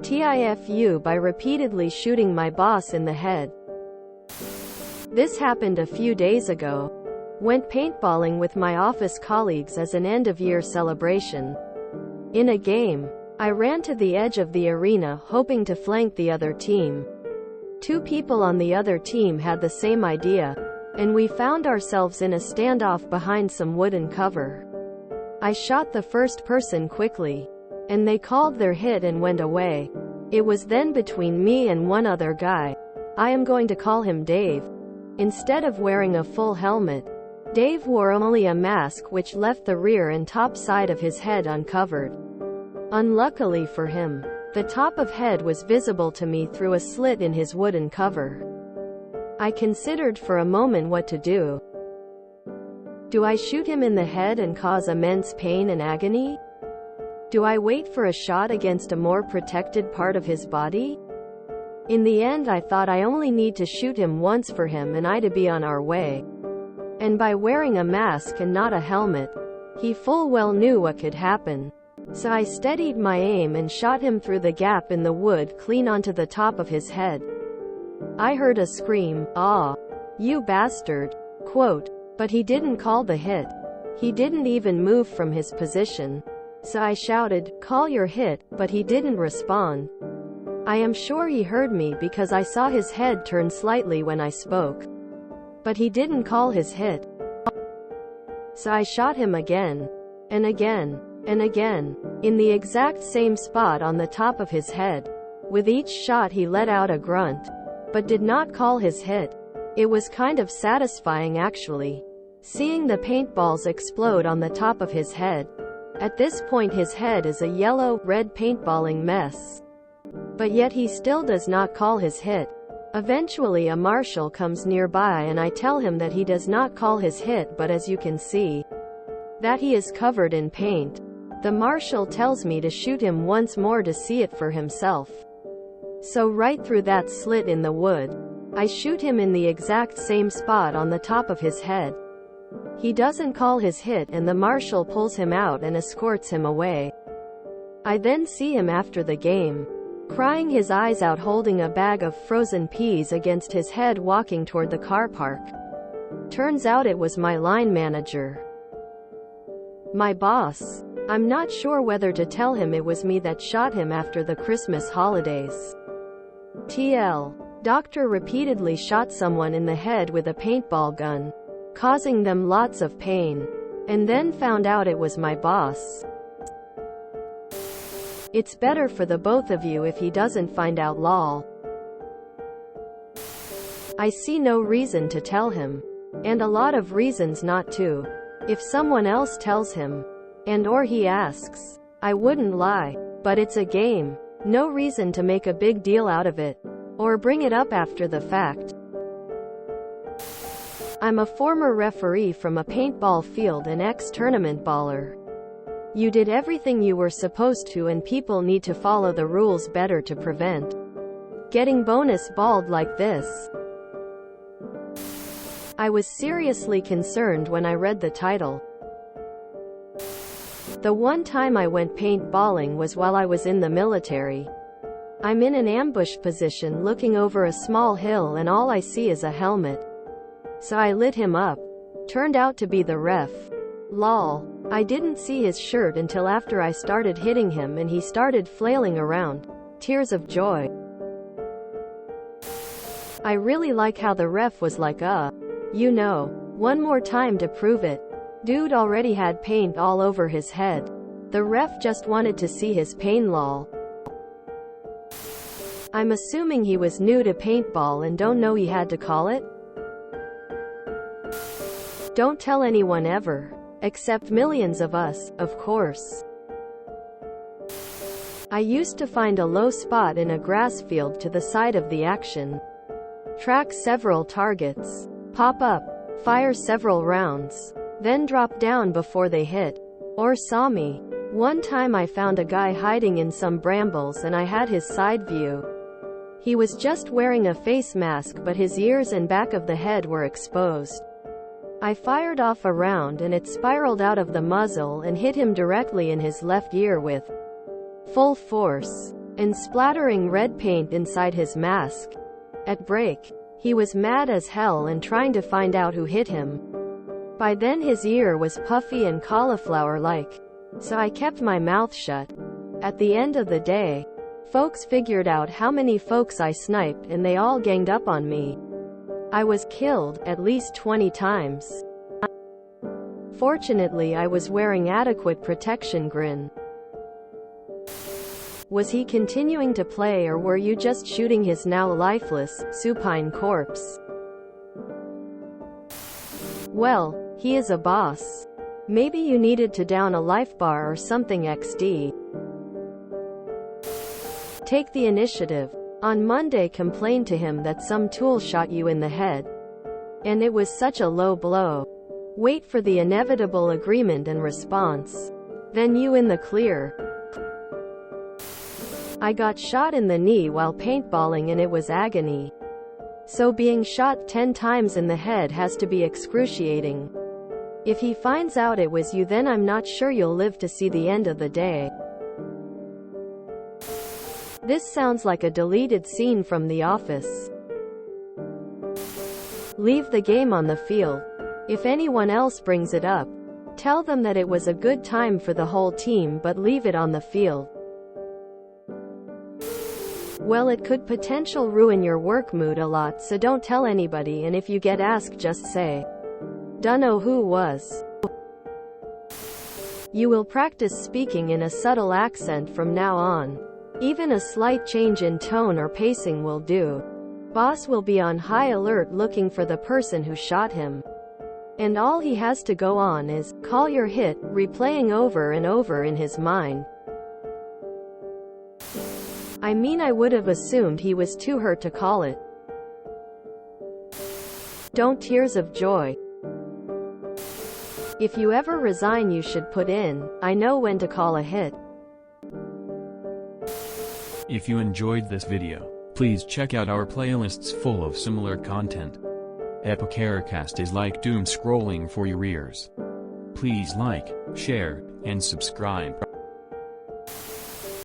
TIFU by repeatedly shooting my boss in the head. This happened a few days ago. Went paintballing with my office colleagues as an end-of-year celebration. In a game, I ran to the edge of the arena hoping to flank the other team. Two people on the other team had the same idea, and we found ourselves in a standoff behind some wooden cover. I shot the first person quickly, and they called their hit and went away. It was then between me and one other guy. I am going to call him Dave. Instead of wearing a full helmet, Dave wore only a mask which left the rear and top side of his head uncovered. Unluckily for him, the top of head was visible to me through a slit in his wooden cover. I considered for a moment what to do. Do I shoot him in the head and cause immense pain and agony? Do I wait for a shot against a more protected part of his body? In the end I thought I only need to shoot him once for him and I to be on our way. And by wearing a mask and not a helmet, he full well knew what could happen. So I steadied my aim and shot him through the gap in the wood clean onto the top of his head. I heard a scream, "Ah, you bastard," quote, but he didn't call the hit. He didn't even move from his position. So I shouted, "Call your hit," but he didn't respond. I am sure he heard me because I saw his head turn slightly when I spoke. But he didn't call his hit. So I shot him again, and again, and again, in the exact same spot on the top of his head. With each shot he let out a grunt, but did not call his hit. It was kind of satisfying actually, seeing the paintballs explode on the top of his head. At this point his head is a yellow-red paintballing mess. But yet he still does not call his hit. Eventually a marshal comes nearby and I tell him that he does not call his hit, but as you can see, that he is covered in paint. The marshal tells me to shoot him once more to see it for himself. So right through that slit in the wood, I shoot him in the exact same spot on the top of his head. He doesn't call his hit and the marshal pulls him out and escorts him away. I then see him after the game, crying his eyes out holding a bag of frozen peas against his head walking toward the car park. Turns out it was my line manager. My boss. I'm not sure whether to tell him it was me that shot him after the Christmas holidays. TL. Doctor repeatedly shot someone in the head with a paintball gun, causing them lots of pain, and then found out it was my boss. It's better for the both of you if he doesn't find out, lol. I see no reason to tell him, and a lot of reasons not to. If someone else tells him, and/or he asks, I wouldn't lie. But it's a game. No reason to make a big deal out of it, or bring it up after the fact. I'm a former referee from a paintball field and ex-tournament baller. You did everything you were supposed to and people need to follow the rules better to prevent getting bonus balled like this. I was seriously concerned when I read the title. The one time I went paintballing was while I was in the military. I'm in an ambush position looking over a small hill and all I see is a helmet. So I lit him up. Turned out to be the ref. Lol. I didn't see his shirt until after I started hitting him and he started flailing around. Tears of joy. I really like how the ref was like, you know, one more time to prove it. Dude already had paint all over his head. The ref just wanted to see his pain, lol. I'm assuming he was new to paintball and don't know he had to call it. Don't tell anyone ever. Except millions of us, of course. I used to find a low spot in a grass field to the side of the action. Track several targets. Pop up. Fire several rounds. Then drop down before they hit or saw me. One time I found a guy hiding in some brambles and I had his side view. He was just wearing a face mask but his ears and back of the head were exposed. I fired off a round and it spiraled out of the muzzle and hit him directly in his left ear with full force. and splattering red paint inside his mask. At break, he was mad as hell and trying to find out who hit him. By then his ear was puffy and cauliflower-like, so I kept my mouth shut. At the end of the day, folks figured out how many folks I sniped and they all ganged up on me. I was killed at least 20 times. Fortunately, I was wearing adequate protection. Grin. Was he continuing to play, or were you just shooting his now lifeless, supine corpse? Well, he is a boss. Maybe you needed to down a life bar or something. XD. Take the initiative. On Monday, complained to him that some tool shot you in the head. And it was such a low blow. Wait for the inevitable agreement and response. Then you in the clear. I got shot in the knee while paintballing and it was agony. So being shot 10 times in the head has to be excruciating. If he finds out it was you, then I'm not sure you'll live to see the end of the day. This sounds like a deleted scene from The Office. Leave the game on the field. If anyone else brings it up, tell them that it was a good time for the whole team, but leave it on the field. Well, it could potentially ruin your work mood a lot, so don't tell anybody, and if you get asked, just say, "Dunno who was." You will practice speaking in a subtle accent from now on. Even a slight change in tone or pacing will do. Boss will be on high alert looking for the person who shot him. And all he has to go on is, "Call your hit," replaying over and over in his mind. I mean, I would have assumed he was too hurt to call it. Don't tears of joy. If you ever resign, you should put in, "I know when to call a hit." If you enjoyed this video, please check out our playlists full of similar content. Epicaricast is like doom scrolling for your ears. Please like, share, and subscribe.